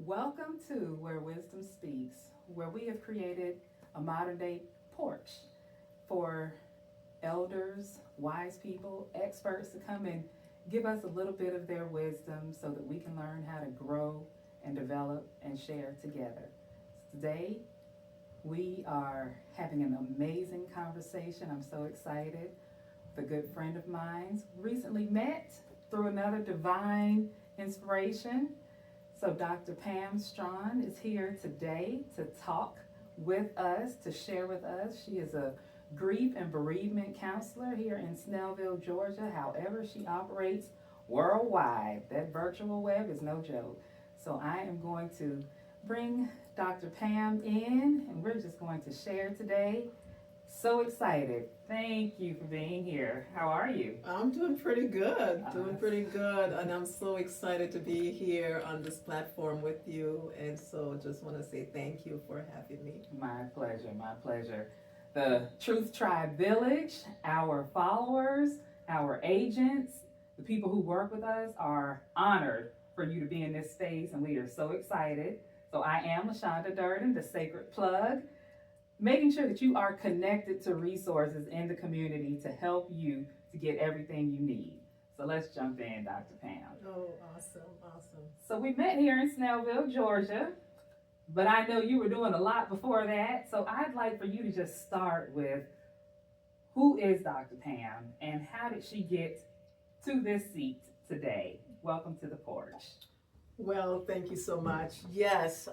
Welcome to Where Wisdom Speaks, where we have created a modern day porch for elders, wise people, experts to come and give us a little bit of their wisdom so that we can learn how to grow and develop and share together. Today, we are having an amazing conversation. I'm so excited. With a good friend of mine, recently met through another divine inspiration. So, Dr. Pam Strachan is here today to talk with us, to share with us. She is a grief and bereavement counselor here in Snellville, Georgia. However, she operates worldwide. That virtual web is no joke. So, I am going to bring Dr. Pam in, and we're just going to share today. So excited. Thank you for being here. How are you? I'm doing pretty good, and I'm so excited to be here on this platform with you. And so, just want to say thank you for having me. My pleasure, my pleasure. The Truth Tribe Village, our followers, our agents, the people who work with us are honored for you to be in this space, and we are so excited. So, I am LaShonda Durden, the Sacred Plug, making sure that you are connected to resources in the community to help you to get everything you need. So let's jump in, Dr. Pam. Oh, awesome, awesome. So we met here in Snellville, Georgia, but I know you were doing a lot before that. So I'd like for you to just start with who is Dr. Pam and how did she get to this seat today? Welcome to the porch. Well, thank you so much. Yes,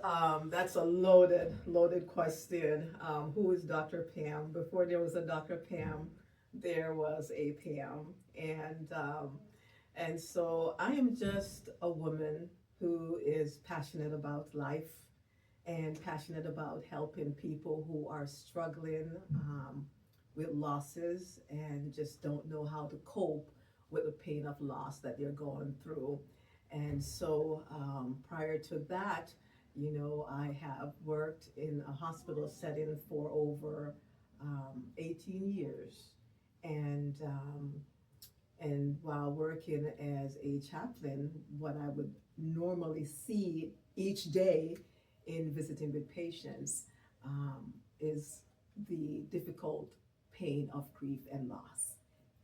that's a loaded question. Who is Dr. Pam? Before there was a Dr. Pam, there was a Pam, and so I am just a woman who is passionate about life and passionate about helping people who are struggling with losses and just don't know how to cope with the pain of loss that they're going through. And so prior to that, I have worked in a hospital setting for over 18 years. And, and while working as a chaplain, what I would normally see each day in visiting with patients is the difficult pain of grief and loss.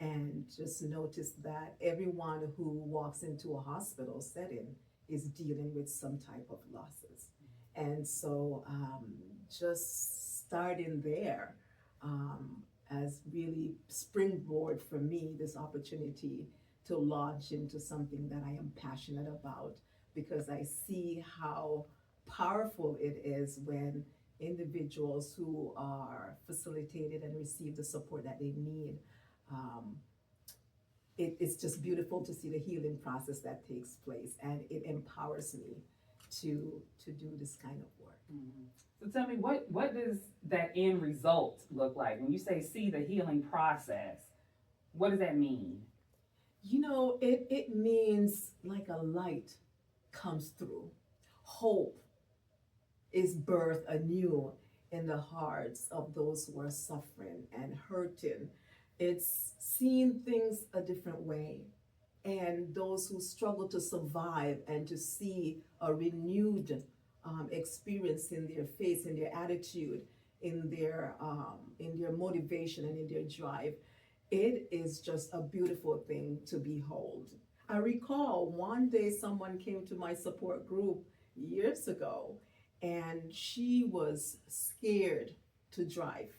And just notice that everyone who walks into a hospital setting is dealing with some type of losses. And so just starting there as really springboard for me, this opportunity to launch into something that I am passionate about, because I see how powerful it is when individuals who are facilitated and receive the support that they need. um, it's just beautiful to see the healing process that takes place, and it empowers me to do this kind of work. Mm-hmm. So tell me, what does that end result look like when you say see the healing process? What does that mean? It means like a light comes through, hope is birthed anew in the hearts of those who are suffering and hurting. It's seeing things a different way. And those who struggle to survive and to see a renewed experience in their face, in their attitude, in their motivation, and in their drive, it is just a beautiful thing to behold. I recall one day someone came to my support group years ago, and she was scared to drive.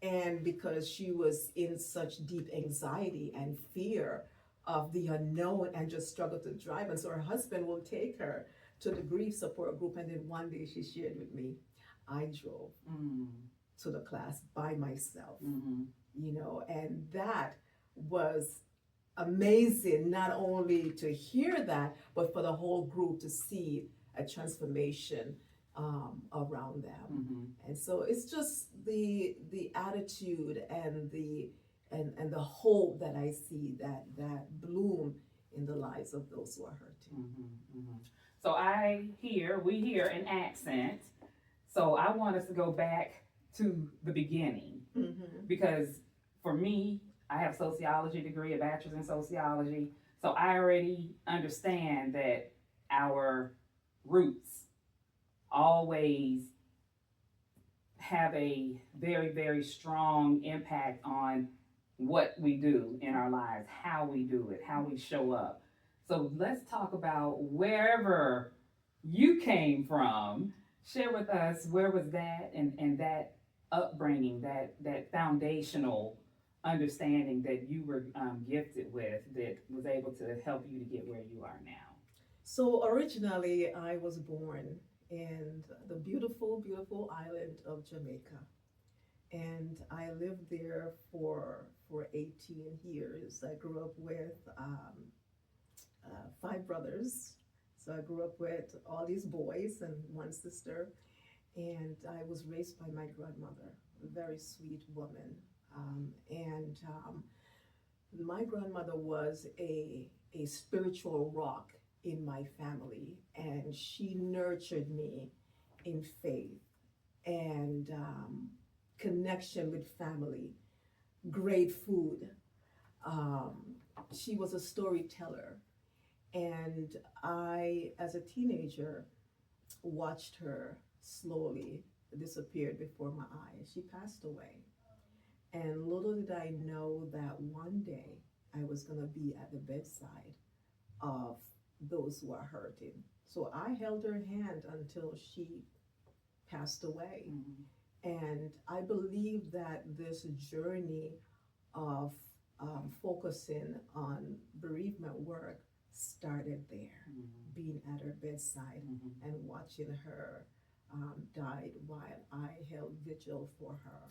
And because she was in such deep anxiety and fear of the unknown and just struggled to drive. And so her husband will take her to the grief support group. And then one day she shared with me, I drove to the class by myself, and that was amazing, not only to hear that, but for the whole group to see a transformation around them. And so it's just the attitude and the hope that I see that bloom in the lives of those who are hurting. So we hear an accent. So I want us to go back to the beginning, because for me, I have a sociology degree, a bachelor's in sociology. So I already understand that our roots always have a very, very strong impact on what we do in our lives, how we do it, how we show up. So let's talk about wherever you came from. Share with us where was that and that upbringing, that foundational understanding that you were gifted with that was able to help you to get where you are now. So originally, I was born in the beautiful, beautiful island of Jamaica, and I lived there for 18 years. I grew up with five brothers, so I grew up with all these boys and one sister, and I was raised by my grandmother, a very sweet woman, and my grandmother was a spiritual rock in my family, and she nurtured me in faith and connection with family, great food. Um, she was a storyteller, and I, as a teenager, watched her slowly disappear before my eyes. She passed away. And little did I know that one day I was going to be at the bedside of those who are hurting. So I held her hand until she passed away. And I believe that this journey of focusing on bereavement work started there, being at her bedside and watching her died while I held vigil for her.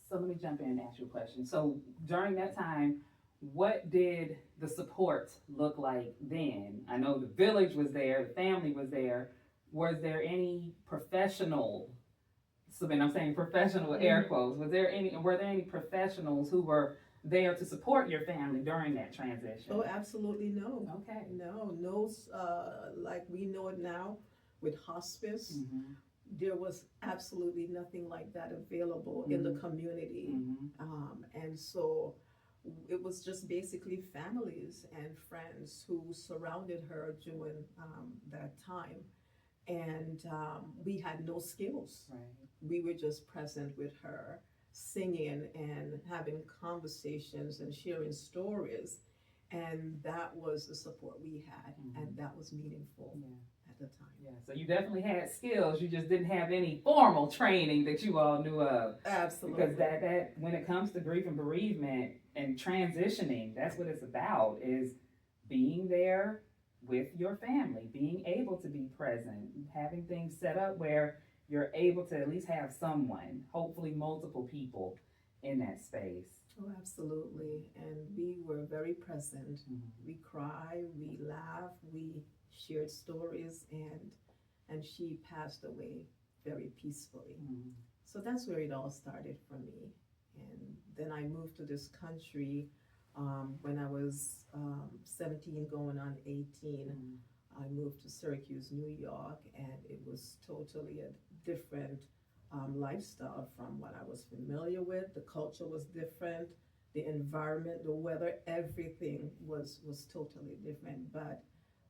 So let me jump in and ask you a question. So during that time, what did the support look like then? I know the village was there, the family was there. Was there any professional, so then I'm saying professional with air quotes, were there any professionals who were there to support your family during that transition? Oh, absolutely no. Okay. No, like we know it now with hospice. There was absolutely nothing like that available in the community. And so it was just basically families and friends who surrounded her during that time. And we had no skills. Right. We were just present with her, singing and having conversations and sharing stories. And that was the support we had, and that was meaningful at the time. Yeah, so you definitely had skills, you just didn't have any formal training that you all knew of. Absolutely. Because that when it comes to grief and bereavement and transitioning, that's what it's about, is being there with your family, being able to be present, having things set up where you're able to at least have someone, hopefully multiple people in that space. Oh, absolutely. And we were very present. We cried, we laughed, we shared stories, and she passed away very peacefully. So that's where it all started for me. And then I moved to this country when I was 17 going on 18. I moved to Syracuse, New York, and it was totally a different lifestyle from what I was familiar with. The culture was different, the environment, the weather, everything was totally different. But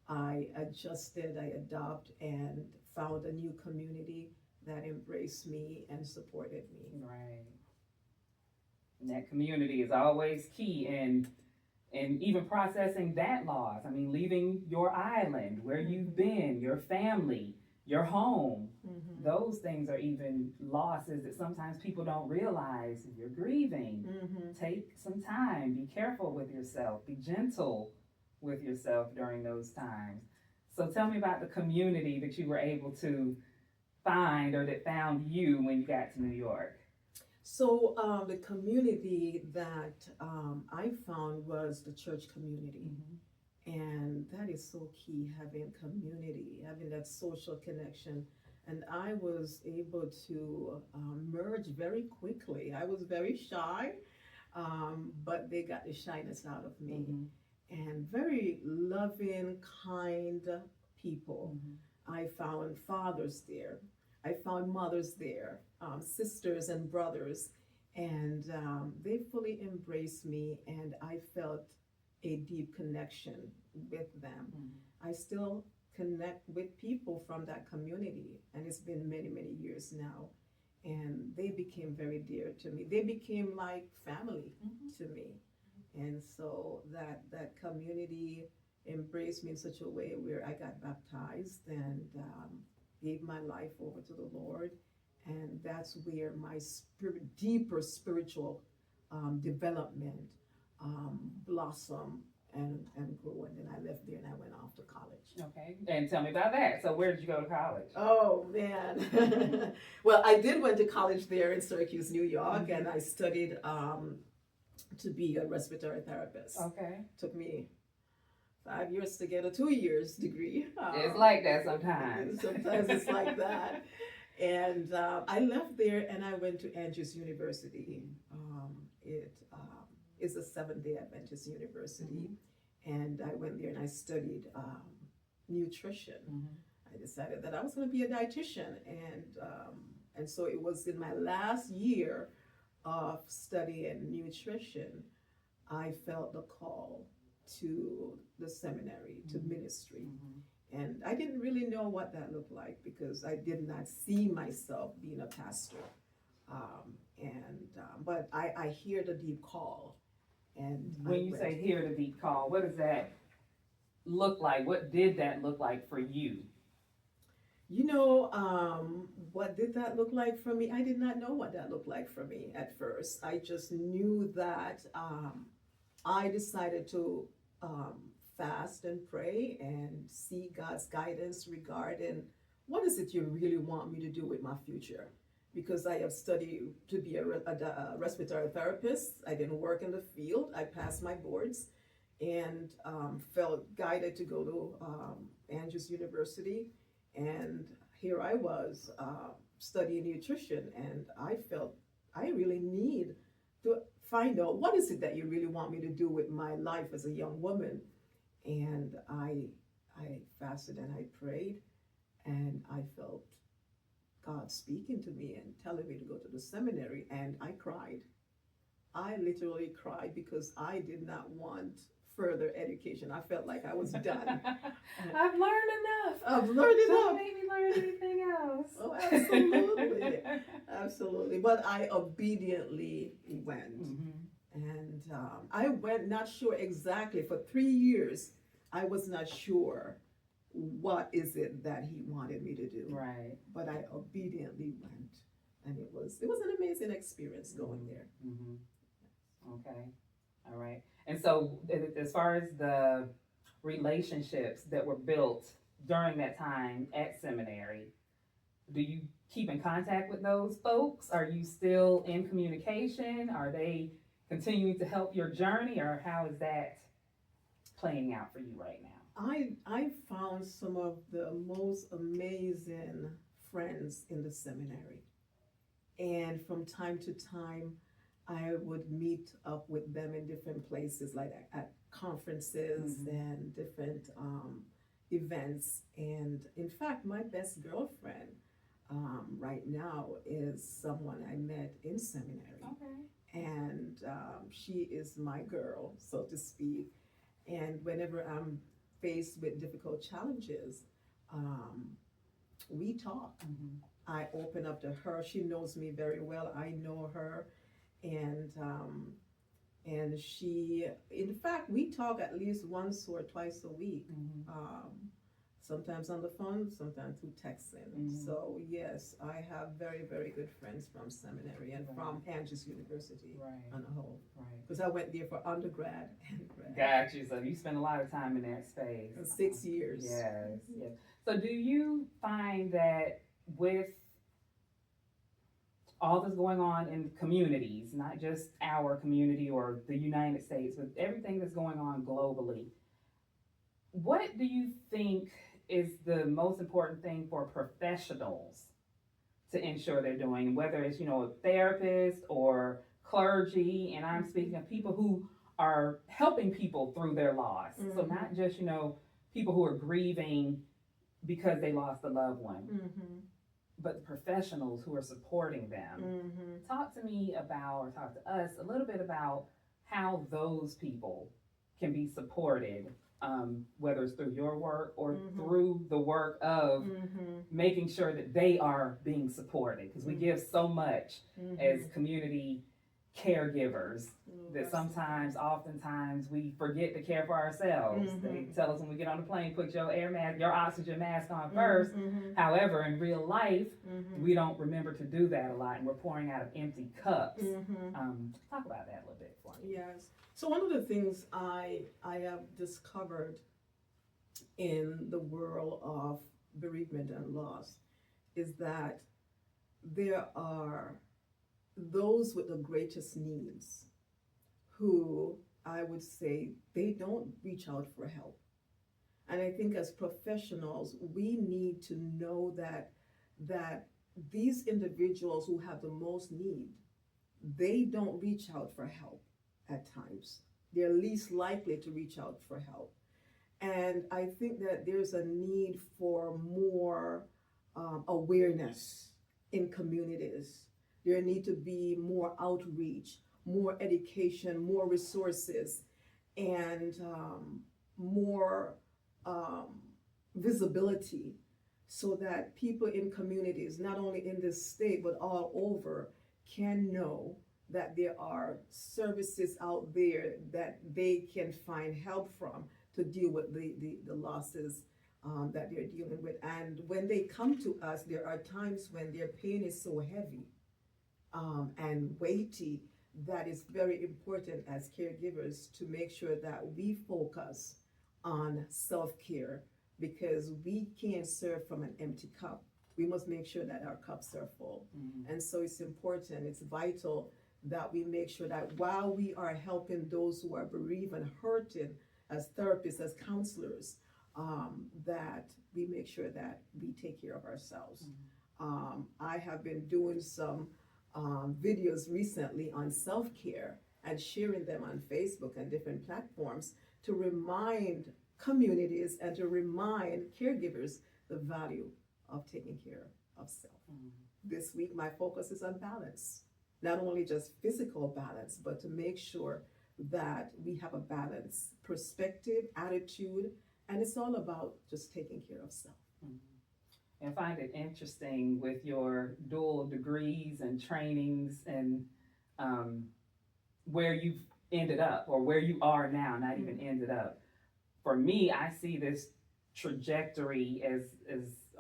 I adjusted, I adopted, and found a new community that embraced me and supported me. Right. And that community is always key in even processing that loss. I mean, leaving your island, where you've been, your family, your home. Those things are even losses that sometimes people don't realize. You're grieving. Take some time. Be careful with yourself. Be gentle with yourself during those times. So tell me about the community that you were able to find or that found you when you got to New York. So the community that I found was the church community. And that is so key, having community, having that social connection. And I was able to merge very quickly. I was very shy, but they got the shyness out of me. And very loving, kind people. I found fathers there. I found mothers there, sisters and brothers, and they fully embraced me, and I felt a deep connection with them. I still connect with people from that community. And it's been many, many years now. And they became very dear to me. They became like family to me. And so that community embraced me in such a way where I got baptized and gave my life over to the Lord. And that's where my deeper spiritual development blossomed and grew. And then I left there and I went off to college. Okay. And tell me about that. So where did you go to college? Oh man. Well, I did went to college there in Syracuse, New York, and I studied to be a respiratory therapist. Okay. Took me 5 years to get a 2 years degree. It's like that sometimes. Sometimes it's like that. And I left there and I went to Andrews University. It is a Seventh-day Adventist university. And I went there and I studied nutrition. I decided that I was going to be a dietitian. And so it was in my last year of studying nutrition, I felt the call to the seminary, to ministry. And I didn't really know what that looked like because I did not see myself being a pastor. But I hear the deep call. And when you say hear the deep call, what does that look like? What did that look like for you? You know, what did that look like for me? I did not know what that looked like for me at first. I just knew that I decided to fast and pray and seek God's guidance regarding what is it you really want me to do with my future. Because I have studied to be a respiratory therapist. I didn't work in the field. I passed my boards and felt guided to go to Andrews University. And here I was studying nutrition, and I felt I really need to find out what is it that you really want me to do with my life as a young woman. And I fasted and I prayed, and I felt God speaking to me and telling me to go to the seminary, and I cried. I literally cried because I did not want further education. I felt like I was done. I've learned enough. I've learned enough. Don't make me learn anything else. Oh, absolutely. Absolutely. But I obediently went. And I went not sure exactly. For 3 years, I was not sure what is it that he wanted me to do. Right. But I obediently went. And it was an amazing experience going there. Okay. All right. And so as far as the relationships that were built during that time at seminary, do you keep in contact with those folks? Are you still in communication? Are they continuing to help your journey, or how is that playing out for you right now? I found some of the most amazing friends in the seminary. And from time to time, I would meet up with them in different places, like at conferences and different events. And in fact, my best girlfriend right now is someone I met in seminary. Okay. And she is my girl, so to speak. And whenever I'm faced with difficult challenges, we talk. I open up to her. She knows me very well. I know her. And she, in fact, we talk at least once or twice a week. Sometimes on the phone, sometimes through texting. So yes, I have very, very good friends from seminary and from Andrews University on the whole. Because I went there for undergrad and grad. Got you. So you spent a lot of time in that space. 6 years. Yes. So do you find that with all that's going on in communities, not just our community or the United States, but everything that's going on globally, what do you think is the most important thing for professionals to ensure they're doing, whether it's, a therapist or clergy, and I'm speaking of people who are helping people through their loss. So not just, people who are grieving because they lost a loved one, but the professionals who are supporting them. Talk to me about, or talk to us a little bit about how those people can be supported whether it's through your work or Mm-hmm. through the work of Mm-hmm. making sure that they are being supported, because we give so much as Mm-hmm. community caregivers that sometimes, oftentimes, we forget to care for ourselves. They tell us when we get on the plane, put your air mask, your oxygen mask on first. However, in real life, we don't remember to do that a lot, and we're pouring out of empty cups. Talk about that a little bit for me. Yes. So one of the things I have discovered in the world of bereavement and loss is that there are those with the greatest needs who, I would say, they don't reach out for help. And I think as professionals, we need to know that these individuals who have the most need, they don't reach out for help at times. They're least likely to reach out for help. And I think that there's a need for more awareness in communities. There need to be more outreach, more education, more resources, and more visibility, so that people in communities, not only in this state but all over, can know that there are services out there that they can find help from to deal with the losses that they're dealing with. And when they come to us, there are times when their pain is so heavy and weighty that it's very important as caregivers to make sure that we focus on self-care, because we can't serve from an empty cup. We must make sure that our cups are full. And so it's important, it's vital that we make sure that while we are helping those who are bereaved and hurting as therapists, as counselors, that we make sure that we take care of ourselves. I have been doing some videos recently on self-care and sharing them on Facebook and different platforms to remind communities and to remind caregivers the value of taking care of self. This week, my focus is on balance, not only just physical balance, but to make sure that we have a balanced perspective, attitude, and it's all about just taking care of self. I find it interesting with your dual degrees and trainings and where you've ended up, or where you are now, not even ended up. For me, I see this trajectory as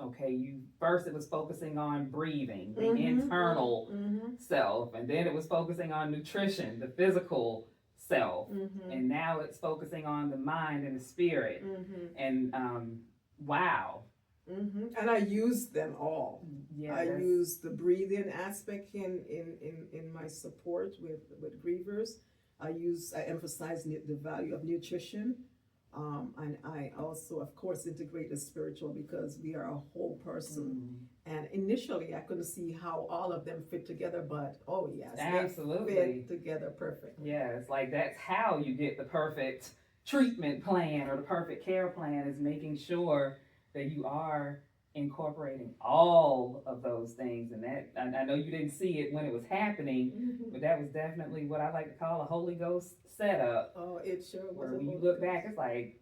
okay, you first it was focusing on breathing, the internal self, and then it was focusing on nutrition, the physical self, and now it's focusing on the mind and the spirit. And wow. And I use them all. Yeah, I use the breathing aspect in my support with grievers. I emphasize the value of nutrition. And I also, of course, integrate the spiritual, because we are a whole person. And initially, I couldn't see how all of them fit together, but oh yes, absolutely, they fit together perfectly. Yes, like that's how you get the perfect treatment plan or the perfect care plan, is making sure that you are incorporating all of those things. And that, I know you didn't see it when it was happening, but that was definitely what I like to call a Holy Ghost setup. Oh, it sure was. Where when you look back, it's like,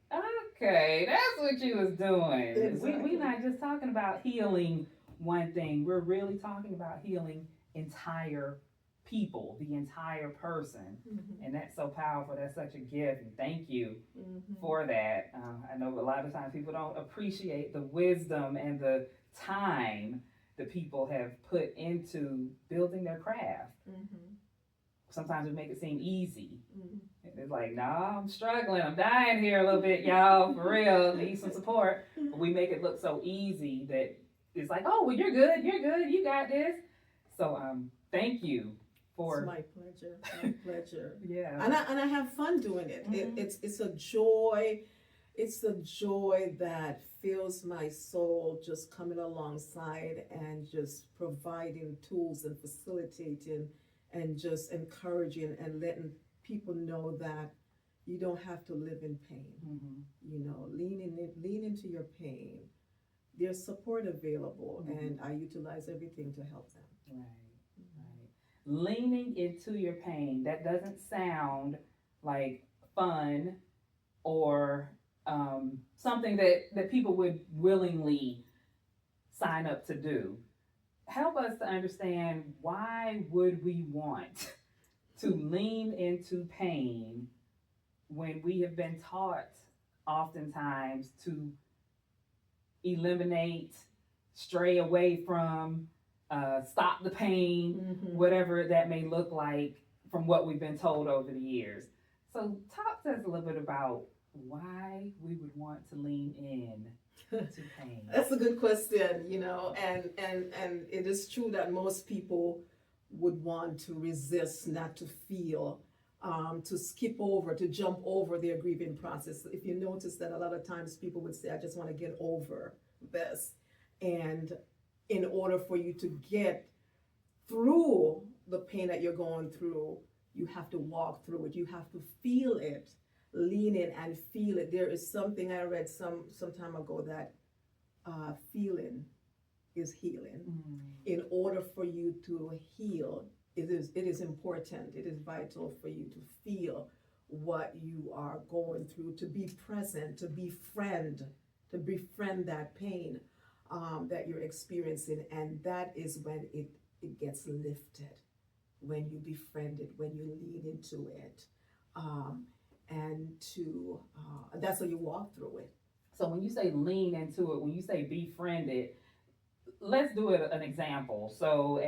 okay, that's what you was doing. Exactly. We're not just talking about healing one thing. We're really talking about healing entire people, the entire person. And that's so powerful. That's such a gift. And thank you for that. I know a lot of times people don't appreciate the wisdom and the time that people have put into building their craft. Sometimes we make it seem easy. It's like, nah, I'm struggling. I'm dying here a little bit, y'all. For real, need some support. But we make it look so easy that it's like, oh, well, you're good. You got this. So thank you. It's my pleasure. My pleasure. Yeah. And I have fun doing it. It's a joy. It's a joy that fills my soul, just coming alongside and just providing tools and facilitating and just encouraging and letting people know that you don't have to live in pain. You know, lean into your pain. There's support available, and I utilize everything to help them. Right. Leaning into your pain, that doesn't sound like fun or something that people would willingly sign up to do. Help us to understand, why would we want to lean into pain when we have been taught oftentimes to eliminate, stray away from, stop the pain, whatever that may look like from what we've been told over the years. So, talk to us a little bit about why we would want to lean in to pain. That's a good question, and it is true that most people would want to resist, not to feel, to skip over, to jump over their grieving process. If you notice that a lot of times people would say, I just want to get over this. And in order for you to get through the pain that you're going through, you have to walk through it. You have to feel it, lean in and feel it. There is something I read some time ago that feeling is healing. In order for you to heal, it is important, it is vital for you to feel what you are going through, to be present, to befriend that pain that you're experiencing. And that is when it gets lifted, when you befriend it, when you lean into it, and that's how you walk through it. So when you say lean into it, when you say befriend it, let's do an example. So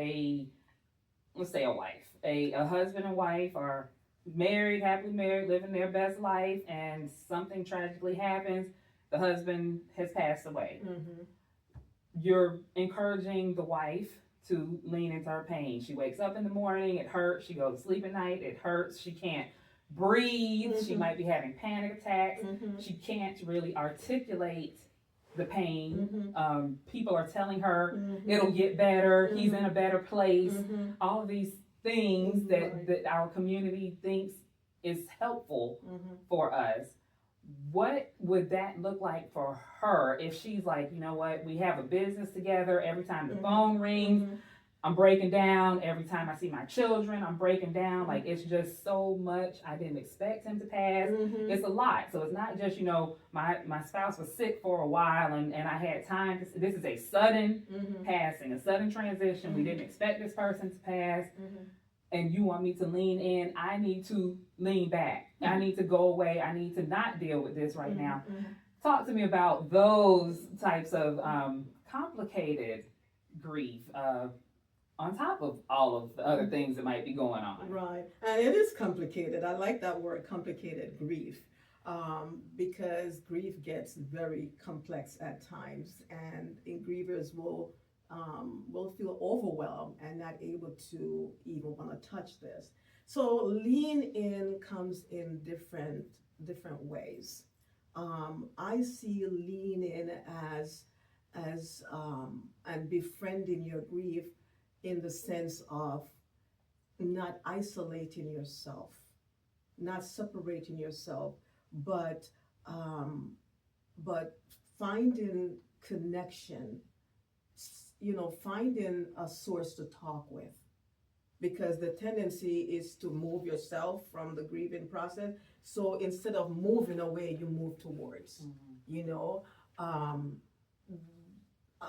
let's say a wife, a husband and wife are married, happily married, living their best life, and something tragically happens. The husband has passed away. You're encouraging the wife to lean into her pain. She wakes up in the morning, it hurts. She goes to sleep at night, it hurts. She can't breathe. She might be having panic attacks. She can't really articulate the pain. People are telling her it'll get better. He's in a better place. All of these things that our community thinks is helpful for us. What would that look like for her if she's like, you know what, we have a business together. Every time the phone rings, I'm breaking down. Every time I see my children, I'm breaking down. Like, it's just so much. I didn't expect him to pass. It's a lot. So it's not just, my spouse was sick for a while and I had time to, this is a sudden passing, a sudden transition. We didn't expect this person to pass. And you want me to lean in. I need to lean back. I need to go away. I need to not deal with this right now. Talk to me about those types of complicated grief, on top of all of the other things that might be going on. Right. And it is complicated. I like that word, complicated grief, because grief gets very complex at times, and grievers will feel overwhelmed and not able to even want to touch this. So lean in comes in different ways. I see lean in as and befriending your grief in the sense of not isolating yourself, not separating yourself, but finding connection, finding a source to talk with. Because the tendency is to move yourself from the grieving process. So instead of moving away, you move towards,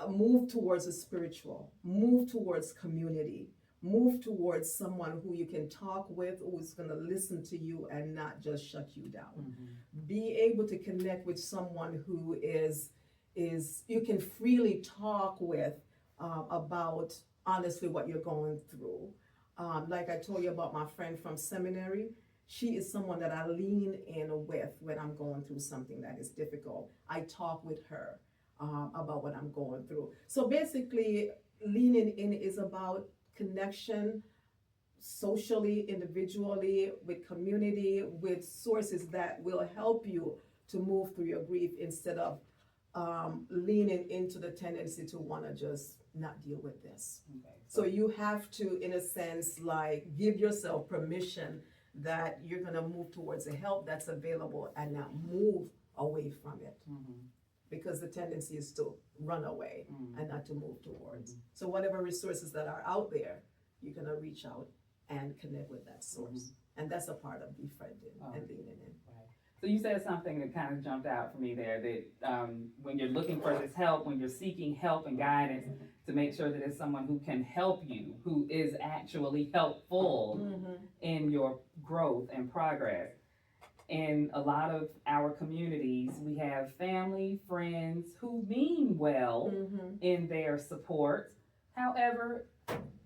move towards the spiritual, move towards community, move towards someone who you can talk with, who's going to listen to you and not just shut you down. Be able to connect with someone who is you can freely talk with about honestly what you're going through. Like I told you about my friend from seminary, she is someone that I lean in with when I'm going through something that is difficult. I talk with her about what I'm going through. So basically, leaning in is about connection, socially, individually, with community, with sources that will help you to move through your grief instead of leaning into the tendency to want to just not deal with this. Okay. So you have to, in a sense, like give yourself permission that you're going to move towards the help that's available and not move away from it. Because the tendency is to run away and not to move towards. So whatever resources that are out there, you're going to reach out and connect with that source. And that's a part of befriending and leaning in. Right. So you said something that kind of jumped out for me there, that when you're looking for this help, when you're seeking help and guidance, to make sure that it's someone who can help you, who is actually helpful in your growth and progress. In a lot of our communities, we have family, friends who mean well in their support. However,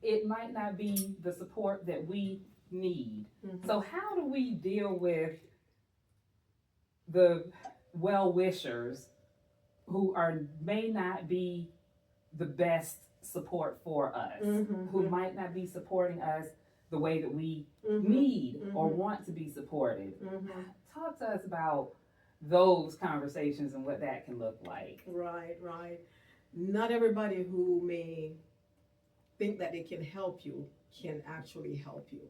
it might not be the support that we need. So how do we deal with the well-wishers who may not be the best support for us, who might not be supporting us the way that we need or want to be supported? Talk to us about those conversations and what that can look like. Right. Not everybody who may think that they can help you can actually help you.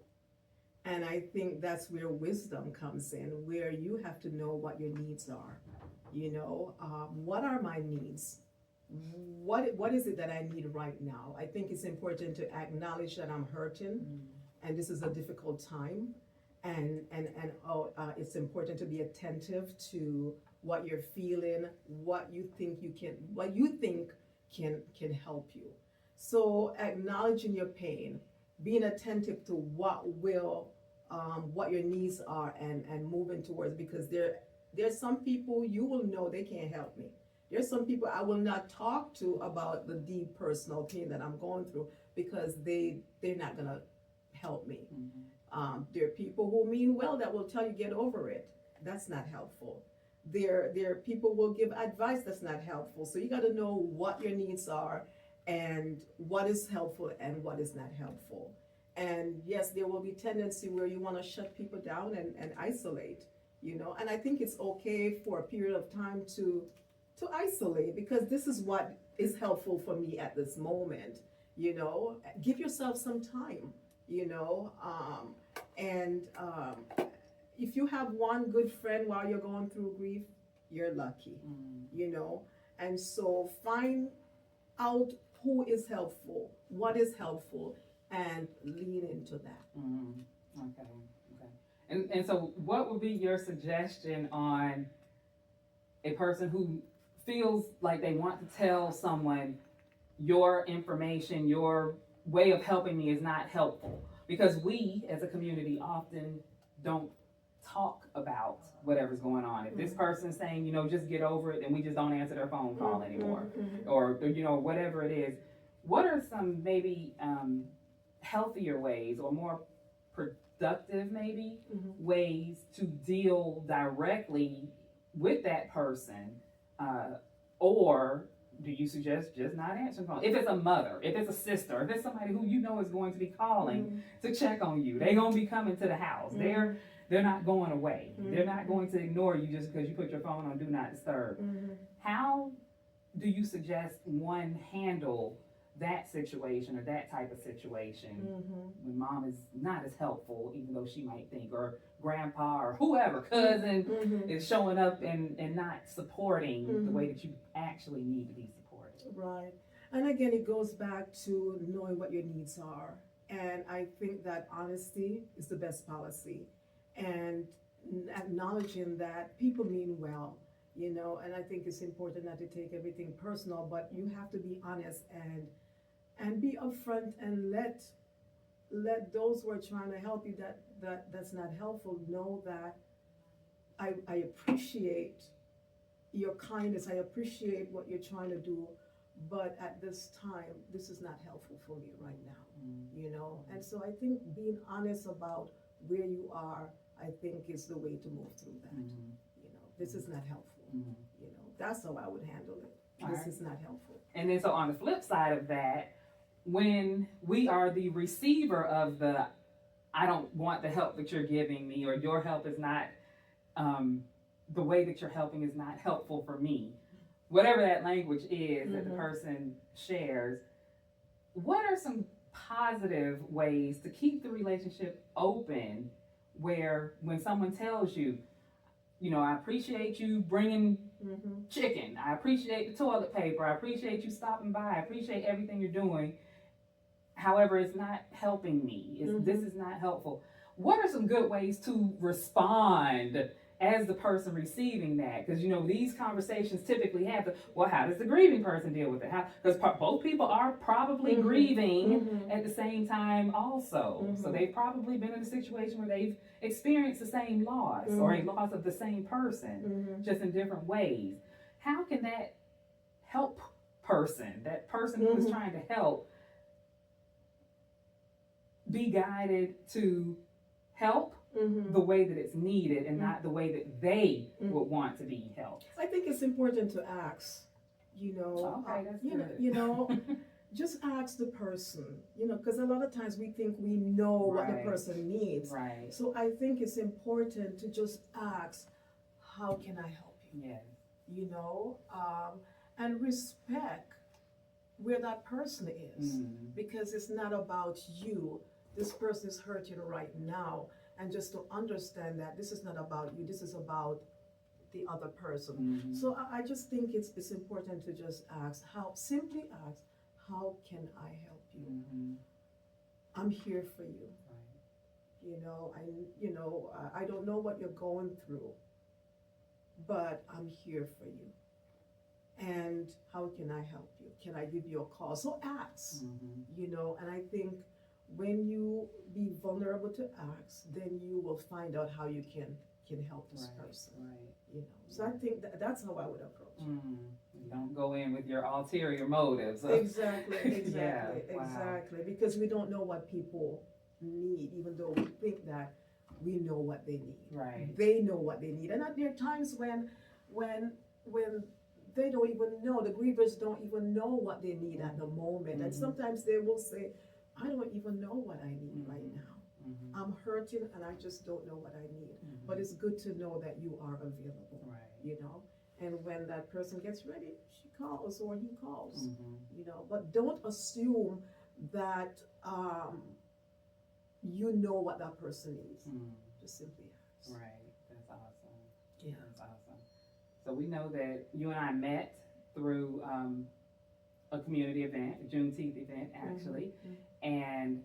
And I think that's where wisdom comes in, where you have to know what your needs are. What are my needs? What is it that I need right now? I think it's important to acknowledge that I'm hurting, and this is a difficult time, and it's important to be attentive to what you're feeling, what you think can help you. So acknowledging your pain, being attentive to what your needs are, and moving towards, because there's some people you will know they can't help me. There's some people I will not talk to about the deep personal pain that I'm going through, because they're not gonna help me. There are people who mean well that will tell you get over it. That's not helpful. There are people who will give advice that's not helpful. So you got to know what your needs are and what is helpful and what is not helpful. And yes, there will be tendency where you want to shut people down and isolate, and I think it's okay for a period of time to isolate, because this is what is helpful for me at this moment. Give yourself some time, if you have one good friend while you're going through grief, you're lucky. And so find out who is helpful, what is helpful, and lean into that. Okay. And so what would be your suggestion on a person who feels like they want to tell someone, your information, your way of helping me is not helpful? Because we as a community often don't talk about whatever's going on. If this person's saying, just get over it, then we just don't answer their phone call anymore. Or whatever it is. What are some maybe healthier ways, or more productive maybe ways to deal directly with that person? Or do you suggest just not answering phone? If it's a mother, if it's a sister, if it's somebody who is going to be calling to check on you, they're going to be coming to the house. They're not going away. They're not going to ignore you just because you put your phone on do not disturb. How do you suggest one handle that situation, or that type of situation, when mom is not as helpful, even though she might think, or grandpa or whoever, cousin is showing up and not supporting the way that you actually need to be supported? Right. And again, it goes back to knowing what your needs are. And I think that honesty is the best policy, and acknowledging that people mean well, and I think it's important not to take everything personal, but you have to be honest and be upfront, and let those who are trying to help you that's not helpful know that I appreciate your kindness, I appreciate what you're trying to do, but at this time, this is not helpful for me right now, And so I think being honest about where you are, I think is the way to move through that. This is not helpful. That's how I would handle it. This is not helpful. And then so on the flip side of that, when we are the receiver of the, I don't want the help that you're giving me, or your help is not, the way that you're helping is not helpful for me, whatever that language is that the person shares, what are some positive ways to keep the relationship open, where when someone tells you, I appreciate you bringing chicken, I appreciate the toilet paper, I appreciate you stopping by, I appreciate everything you're doing, however, it's not helping me, this is not helpful. What are some good ways to respond as the person receiving that, because these conversations typically happen. Well, how does the grieving person deal with it? How, because both people are probably grieving at the same time also. So they've probably been in a situation where they've experienced the same loss or a loss of the same person, just in different ways. How can that help that person who is trying to help, be guided to help the way that it's needed and not the way that they would want to be helped? I think it's important to ask, Okay, that's good. Just ask the person, because a lot of times we think we know what the person needs. Right. So I think it's important to just ask, how can I help you? Yes. And respect where that person is, because it's not about you. This person is hurting right now, and just to understand that this is not about you, this is about the other person. So I just think it's important to just simply ask, how can I help you? I'm here for you. I don't know what you're going through, but I'm here for you. And how can I help you? Can I give you a call? So ask, and I think when you be vulnerable to ask, then you will find out how you can help this person. Right. So I think that's how I would approach it. You don't go in with your ulterior motives. Exactly. Yeah, wow. Exactly. Because we don't know what people need, even though we think that we know what they need. Right. They know what they need. And there are times when they don't even know, the grievers don't even know what they need at the moment. And sometimes they will say, I don't even know what I need right now. I'm hurting and I just don't know what I need. But it's good to know that you are available, And when that person gets ready, she calls or he calls, But don't assume that you know what that person needs. Just simply ask. Right. That's awesome. Yeah. That's awesome. So we know that you and I met through a community event, a Juneteenth event, actually, and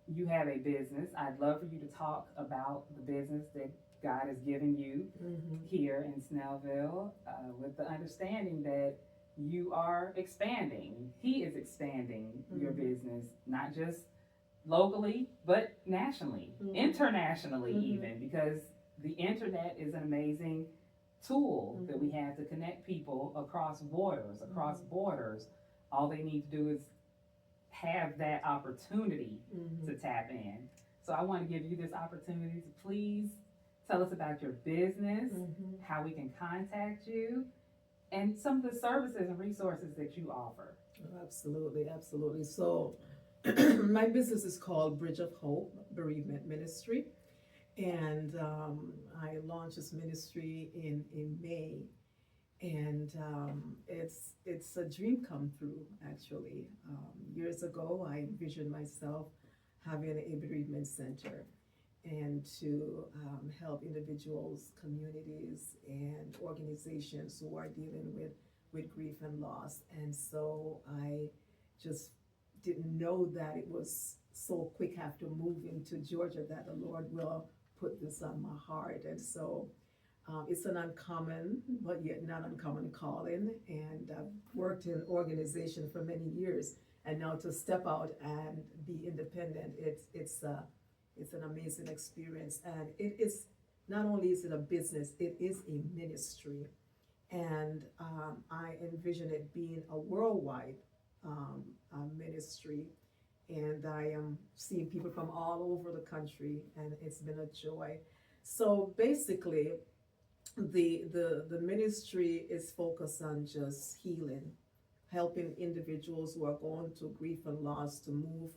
you have a business. I'd love for you to talk about the business that God has given you here in Snellville, with the understanding that you are expanding. He is expanding your business, not just locally, but nationally, internationally even, because the internet is an amazing tool that we have to connect people across borders, All they need to do is have that opportunity to tap in. So I want to give you this opportunity to please tell us about your business, how we can contact you, and some of the services and resources that you offer. Absolutely. So my business is called Bridge of Hope Bereavement Ministry. And I launched this ministry in May. And it's a dream come true, actually. Years ago, I envisioned myself having a bereavement center and to help individuals, communities, and organizations who are dealing with grief and loss. And so I just didn't know that it was so quick after moving to Georgia that the Lord will put this on my heart. And so it's an uncommon, but yet not uncommon calling. And I've worked in organization for many years. And now to step out and be independent, it's an amazing experience. And it is, not only is it a business, it is a ministry. And I envision it being a worldwide ministry. And I am seeing people from all over the country, and it's been a joy. So basically, the ministry is focused on just healing, helping individuals who are going through grief and loss to move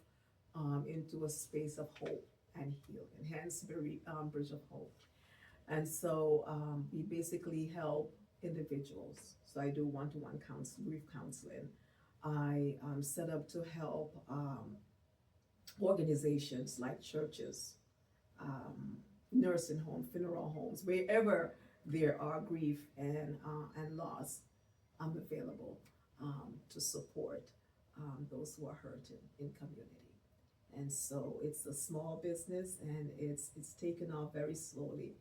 into a space of hope and healing, and hence Bridge of Hope. And so we basically help individuals. So I do one-to-one grief counseling. I set up to help organizations like churches, nursing homes, funeral homes, wherever there are grief and loss. I'm available to support those who are hurting in community. And so it's a small business, and it's taken off very slowly,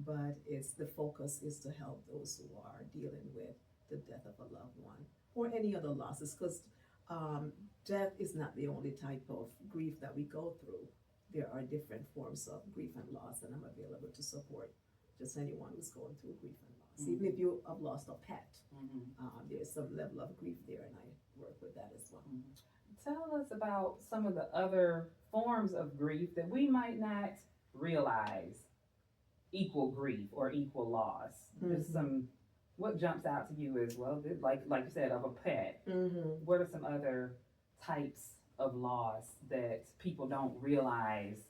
but the focus is to help those who are dealing with the death of a loved one or any other losses, because um, death is not the only type of grief that we go through. There are different forms of grief and loss, and I'm available to support just anyone who's going through grief and loss. Even if you have lost a pet, there's some level of grief there, and I work with that as well. Tell us about some of the other forms of grief that we might not realize equal grief or equal loss. Just what jumps out to you as well, like you said, of a pet. What are some other types of loss that people don't realize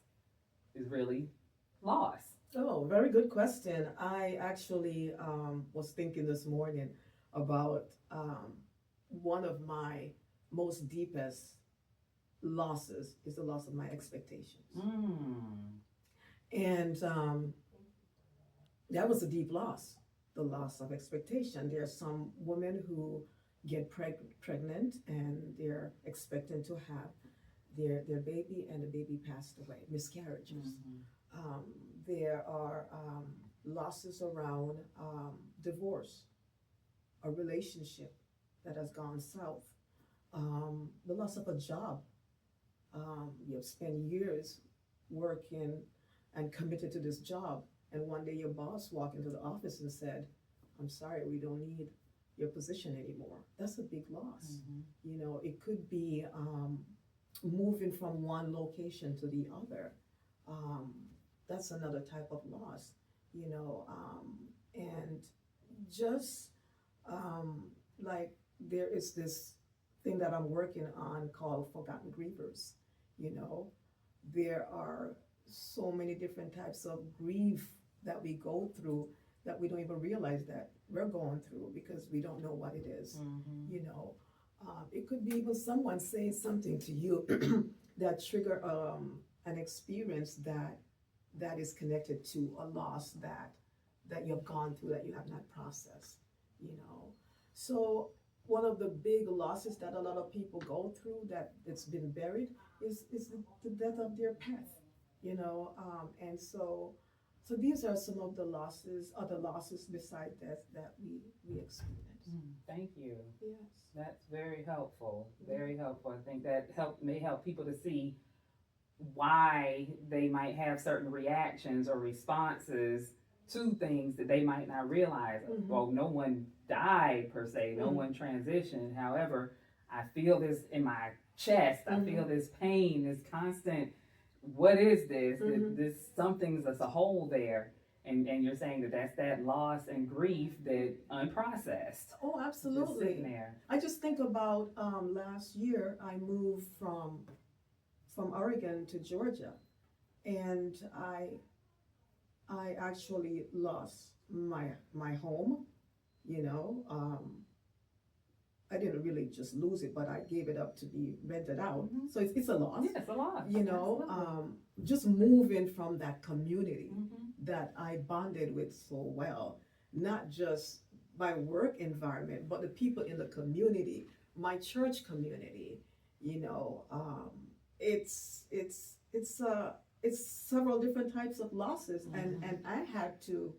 is really loss? Oh, very good question. I actually was thinking this morning about one of my most deepest losses is the loss of my expectations. And that was a deep loss, the loss of expectation. There are some women who get pregnant and they're expecting to have their baby, and the baby passed away, miscarriages. There are losses around divorce, a relationship that has gone south, the loss of a job. You've spent years working and committed to this job, and one day your boss walked into the office and said, "I'm sorry, we don't need your position anymore." That's a big loss. You know, it could be moving from one location to the other. That's another type of loss, you know, and just like there is this thing that I'm working on called Forgotten Grievers. You know, there are so many different types of grief that we go through that we don't even realize that we're going through because we don't know what it is. You know, it could be even someone saying something to you that trigger an experience that is connected to a loss that you've gone through that you have not processed. You know, so one of the big losses that a lot of people go through that it's been buried is the death of their pet. You know, and so these are some of the losses, other losses beside death that we experience. Thank you. Yes. That's very helpful. Very helpful. I think that may help people to see why they might have certain reactions or responses to things that they might not realize. Well, no one died per se, no one transitioned. However, I feel this in my chest. I feel this pain, this constant. What is this? This something's as a hole there, and you're saying that's that loss and grief that unprocessed. Oh, Just sitting absolutely. there. I just think about last year I moved from Oregon to Georgia, and I actually lost my home. You know, I didn't really just lose it, but I gave it up to be rented out. So it's a loss. Yeah, it's a loss. You know, just moving from that community that I bonded with so well, not just my work environment, but the people in the community, my church community. You know, it's several different types of losses, and I had to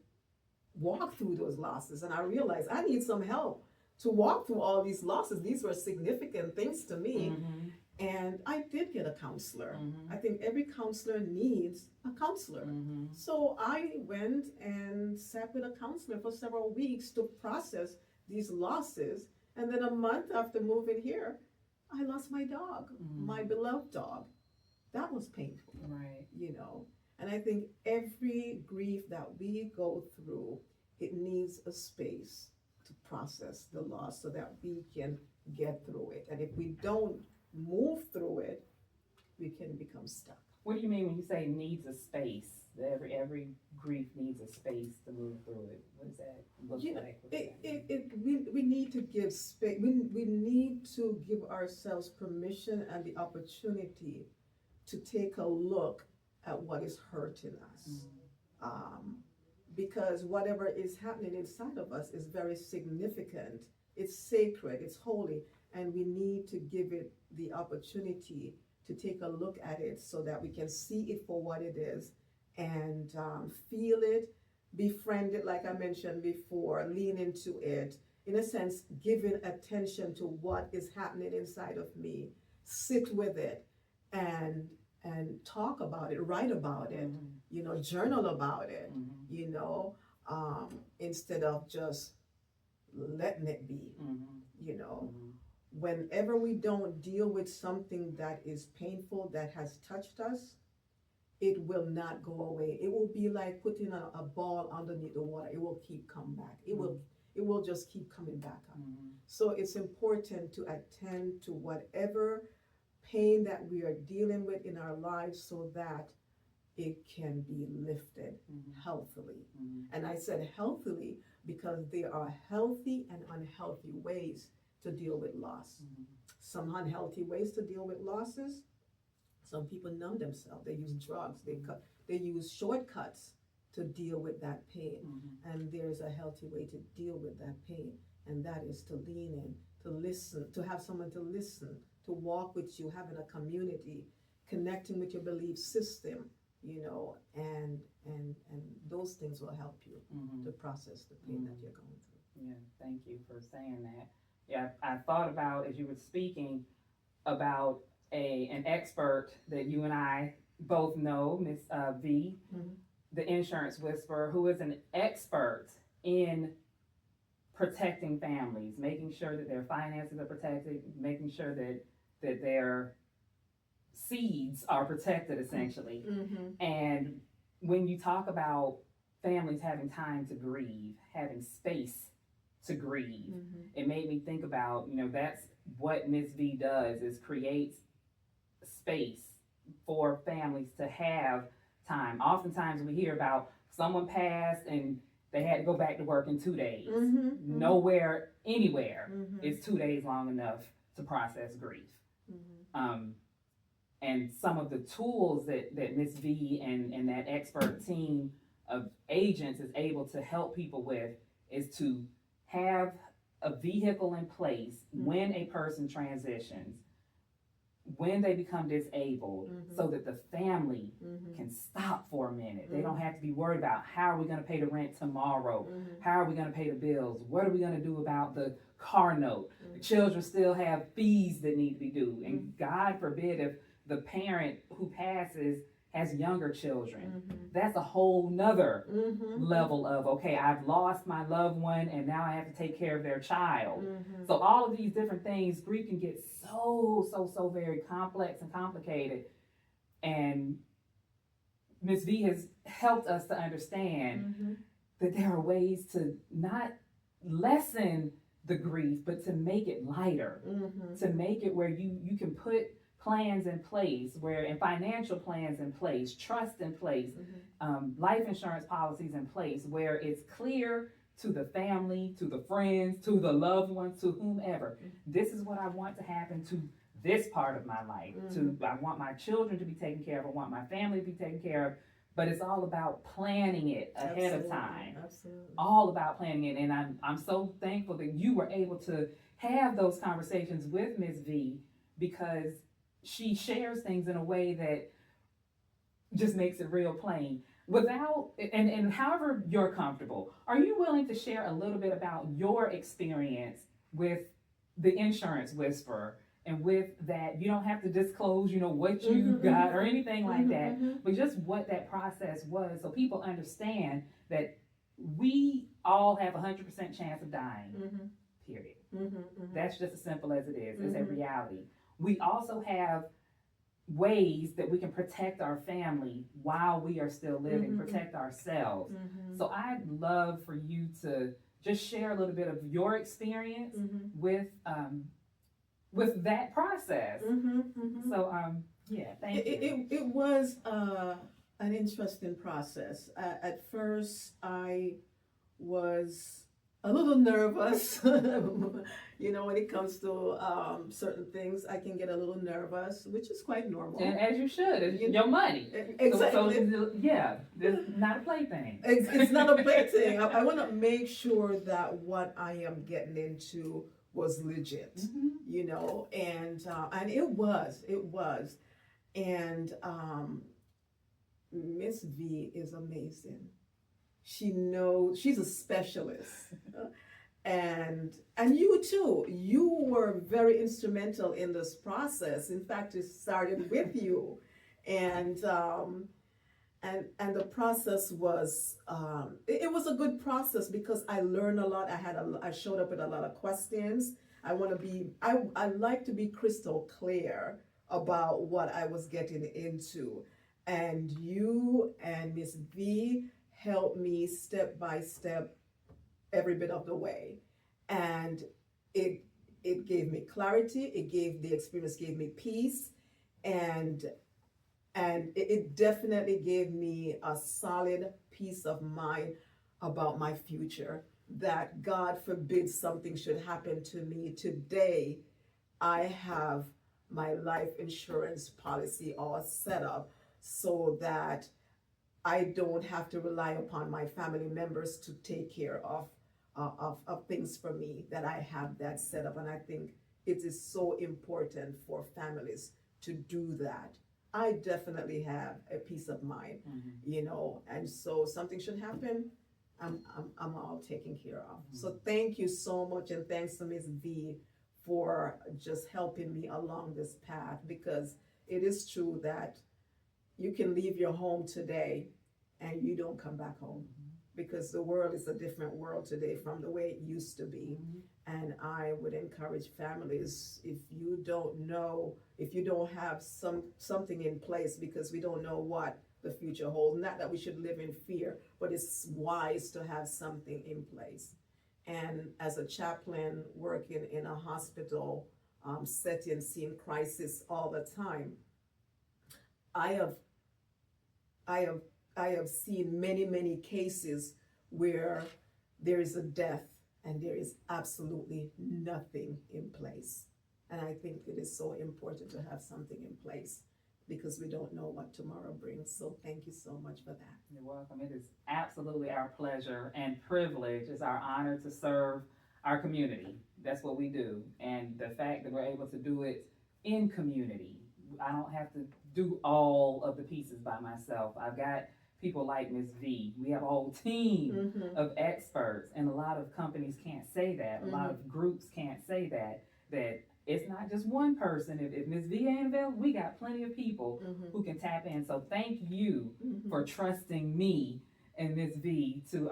walk through those losses, and I realized I need some help to walk through all these losses. These were significant things to me. And I did get a counselor. I think every counselor needs a counselor. So I went and sat with a counselor for several weeks to process these losses. And then a month after moving here, I lost my dog, my beloved dog. That was painful. Right. You know, and I think every grief that we go through, it needs a space to process the loss so that we can get through it. And if we don't move through it, we can become stuck. What do you mean when you say needs a space? Every grief needs a space to move through it. What does that look like? We need to give space. We need to give ourselves permission and the opportunity to take a look at what is hurting us. Because whatever is happening inside of us is very significant. It's sacred, it's holy, and we need to give it the opportunity to take a look at it so that we can see it for what it is and feel it, befriend it, like I mentioned before, lean into it, in a sense, giving attention to what is happening inside of me, sit with it, and talk about it, write about it, journal about it, instead of just letting it be, Whenever we don't deal with something that is painful, that has touched us, it will not go away. It will be like putting a ball underneath the water. It will keep coming back. It will just keep coming back up. So it's important to attend to whatever pain that we are dealing with in our lives so that it can be lifted healthily. And I said healthily because there are healthy and unhealthy ways to deal with loss. Some unhealthy ways to deal with losses. Some people numb themselves. They use drugs. They use shortcuts to deal with that pain. And there's a healthy way to deal with that pain, and that is to lean in, to listen, to have someone to listen, to walk with you, having a community, connecting with your belief system, and those things will help you to process the pain that you're going through. Yeah, thank you for saying that. Yeah, I thought about, as you were speaking, about an expert that you and I both know, Miss V, the insurance whisperer, who is an expert in protecting families, making sure that their finances are protected, making sure that their seeds are protected, essentially. And when you talk about families having time to grieve, having space to grieve, it made me think about, that's what Miss V does, is creates space for families to have time. Oftentimes we hear about someone passed and they had to go back to work in 2 days. Nowhere, anywhere is 2 days long enough to process grief. And some of the tools that Ms. V and that expert team of agents is able to help people with is to have a vehicle in place when a person transitions, when they become disabled, so that the family can stop for a minute. They don't have to be worried about how are we going to pay the rent tomorrow? How are we going to pay the bills? What are we going to do about the car note? The children still have fees that need to be due. And God forbid if the parent who passes has younger children. That's a whole nother level of, okay, I've lost my loved one and now I have to take care of their child. So all of these different things, grief can get so very complex and complicated. And Ms. V has helped us to understand that there are ways to not lessen the grief, but to make it lighter, to make it where you can put plans in place, and financial plans in place, trust in place, life insurance policies in place, where it's clear to the family, to the friends, to the loved ones, to whomever. This is what I want to happen to this part of my life. I want my children to be taken care of. I want my family to be taken care of. But it's all about planning it ahead of time. All about planning it. And I'm so thankful that you were able to have those conversations with Ms. V, because she shares things in a way that just makes it real plain. Without, and however you're comfortable, are you willing to share a little bit about your experience with the insurance whisperer, and with that, you don't have to disclose, what you got or anything like that, but just what that process was, so people understand that we all have 100% chance of dying, period. That's just as simple as it is. It's a reality. We also have ways that we can protect our family while we are still living, protect ourselves. So I'd love for you to just share a little bit of your experience with that process. So yeah, thank you. It was an interesting process. At first, I was a little nervous. When it comes to certain things, I can get a little nervous, which is quite normal. And as you should, it's your money. Exactly. So yeah, it's not a plaything. It's not a plaything. I want to make sure that what I am getting into was legit, and it was. And Miss V is amazing. She knows, she's a specialist. And you too, you were very instrumental in this process. In fact, it started with you. And and the process was it was a good process because I learned a lot. I showed up with a lot of questions. I like to be crystal clear about what I was getting into, and you and Miss V helped me step by step every bit of the way, and it gave me clarity. The experience gave me peace, and it definitely gave me a solid peace of mind about my future, that God forbid something should happen to me today. I have my life insurance policy all set up so that I don't have to rely upon my family members to take care of things for me, that I have that set up. And I think it is so important for families to do that. I definitely have a peace of mind, and so something should happen, I'm all taken care of. So thank you so much, and thanks to Ms. V for just helping me along this path, because it is true that you can leave your home today and you don't come back home, because the world is a different world today from the way it used to be. And I would encourage families, if you don't have something in place, because we don't know what the future holds. Not that we should live in fear, but it's wise to have something in place. And as a chaplain working in a hospital setting, seeing crisis all the time, I have seen many cases where there is a death and there is absolutely nothing in place. And I think it is so important to have something in place, because we don't know what tomorrow brings. So thank you so much for that. You're welcome. It is absolutely our pleasure and privilege. It's our honor to serve our community. That's what we do. And the fact that we're able to do it in community, I don't have to do all of the pieces by myself. I've got people like Ms. V. We have a whole team of experts, and a lot of companies can't say that. A lot of groups can't say that it's not just one person. If Ms. V ain't available, we got plenty of people who can tap in. So thank you for trusting me and Ms. V to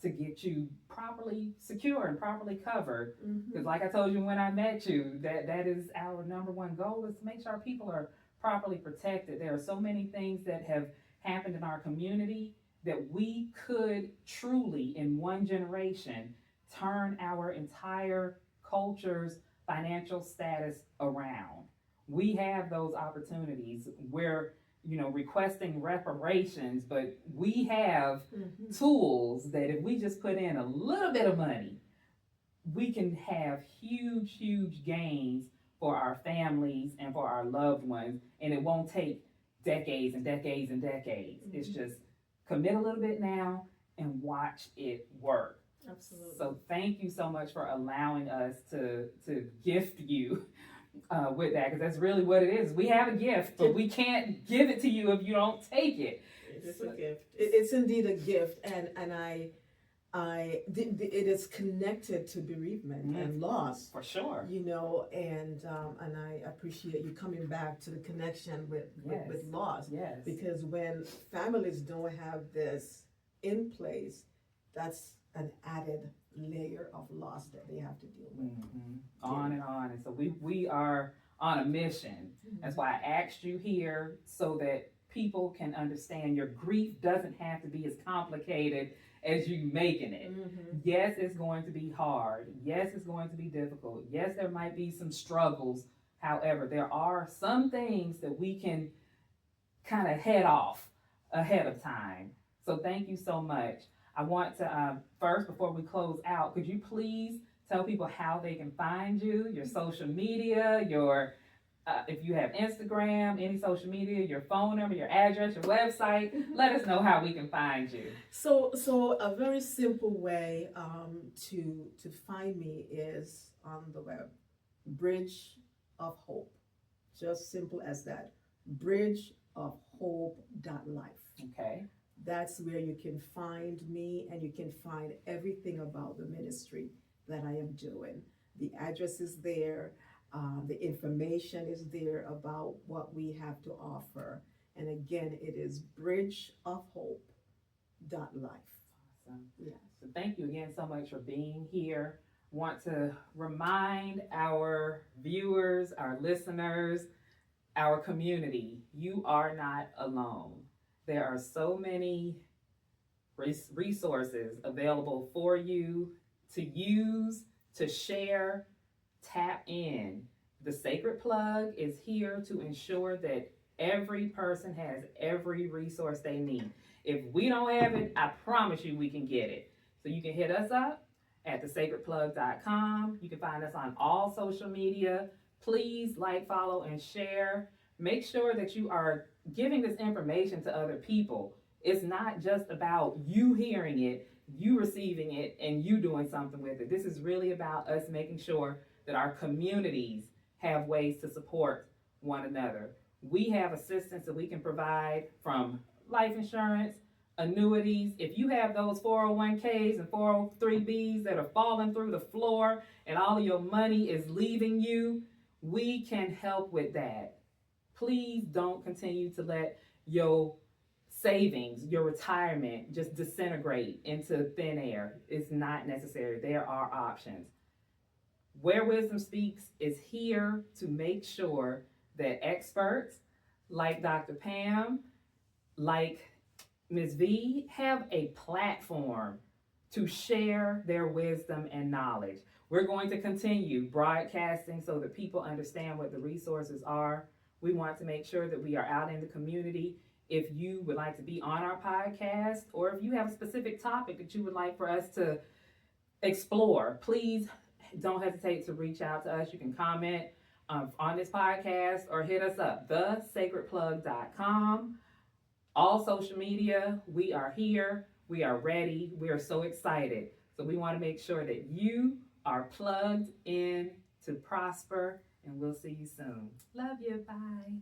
get you properly secure and properly covered. Because like I told you when I met you, that is our number one goal, is to make sure our people are properly protected. There are so many things that have happened in our community that we could truly, in one generation, turn our entire culture's financial status around. We have those opportunities. We're requesting reparations, but we have tools that if we just put in a little bit of money, we can have huge gains for our families and for our loved ones, and it won't take decades and decades and decades. It's just commit a little bit now and watch it work. Absolutely. So thank you so much for allowing us to gift you with that, because that's really what it is. We have a gift, but we can't give it to you if you don't take it. It's a gift. It's indeed a gift, and it is connected to bereavement and loss, for sure. And I appreciate you coming back to the connection with loss. Yes. Because when families don't have this in place, that's an added layer of loss that they have to deal with. On and on. And so we are on a mission. That's why I asked you here, so that people can understand your grief doesn't have to be as complicated as you making it. Yes, it's going to be hard. Yes, it's going to be difficult. Yes, there might be some struggles. However, there are some things that we can kind of head off ahead of time. So thank you so much. I want to, first, before we close out, could you please tell people how they can find you, your social media, your, if you have Instagram, any social media, your phone number, your address, your website? Let us know how we can find you. So a very simple way to find me is on the web, Bridge of Hope. Just simple as that, bridgeofhope.life. Okay. That's where you can find me, and you can find everything about the ministry that I am doing. The address is there, the information is there about what we have to offer. And again, it is bridgeofhope.life. Awesome. Yes. So thank you again so much for being here. Want to remind our viewers, our listeners, our community, you are not alone. There are so many resources available for you to use, to share, tap in. The Sacred Plug is here to ensure that every person has every resource they need. If we don't have it, I promise you we can get it. So you can hit us up at thesacredplug.com. You can find us on all social media. Please like, follow, and share. Make sure that you are giving this information to other people. It's not just about you hearing it, you receiving it, and you doing something with it. This is really about us making sure that our communities have ways to support one another. We have assistance that we can provide, from life insurance, annuities. If you have those 401ks and 403bs that are falling through the floor and all of your money is leaving you, we can help with that. Please don't continue to let your savings, your retirement just disintegrate into thin air. It's not necessary. There are options. Where Wisdom Speaks is here to make sure that experts like Dr. Pam, like Ms. V, have a platform to share their wisdom and knowledge. We're going to continue broadcasting so that people understand what the resources are. We want to make sure that we are out in the community. If you would like to be on our podcast, or if you have a specific topic that you would like for us to explore, please don't hesitate to reach out to us. You can comment on this podcast or hit us up, thesacredplug.com. All social media, we are here. We are ready. We are so excited. So we want to make sure that you are plugged in to prosper, and we'll see you soon. Love you. Bye.